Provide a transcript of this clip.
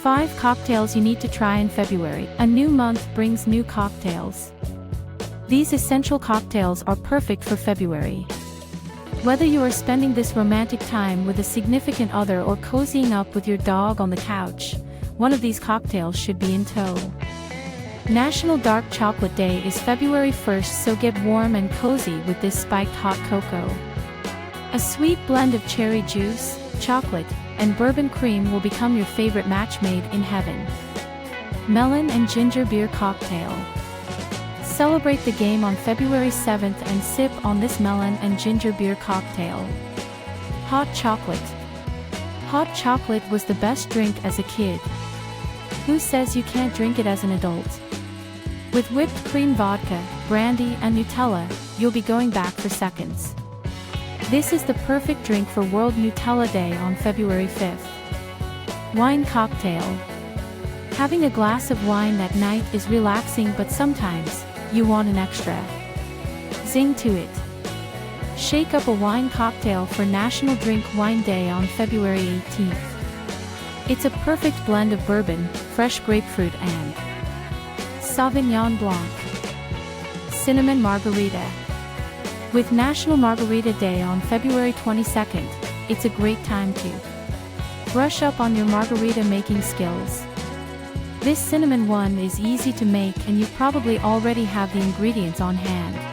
5 cocktails you need to try in February. A new month brings new cocktails. These essential cocktails are perfect for February. Whether you are spending this romantic time with a significant other or cozying up with your dog on the couch, one of these cocktails should be in tow. National Dark Chocolate Day is February 1st, so get warm and cozy with this spiked hot cocoa. A sweet blend of cherry juice, chocolate, and bourbon cream will become your favorite match made in heaven. Melon and Ginger Beer Cocktail. Celebrate the game on February 7th and sip on this melon and ginger beer cocktail. Hot chocolate. Hot chocolate was the best drink as a kid. Who says you can't drink it as an adult? With whipped cream, vodka, brandy, and Nutella, you'll be going back for seconds. This is the perfect drink for World Nutella Day on February 5th. Wine cocktail. Having a glass of wine at night is relaxing, but sometimes you want an extra zing to it. Shake up a wine cocktail for National Drink Wine Day on February 18th. It's a perfect blend of bourbon, fresh grapefruit, and Sauvignon Blanc. Cinnamon Margarita. With National Margarita Day on February 22nd, it's a great time to brush up on your margarita making skills. This cinnamon one is easy to make, and you probably already have the ingredients on hand.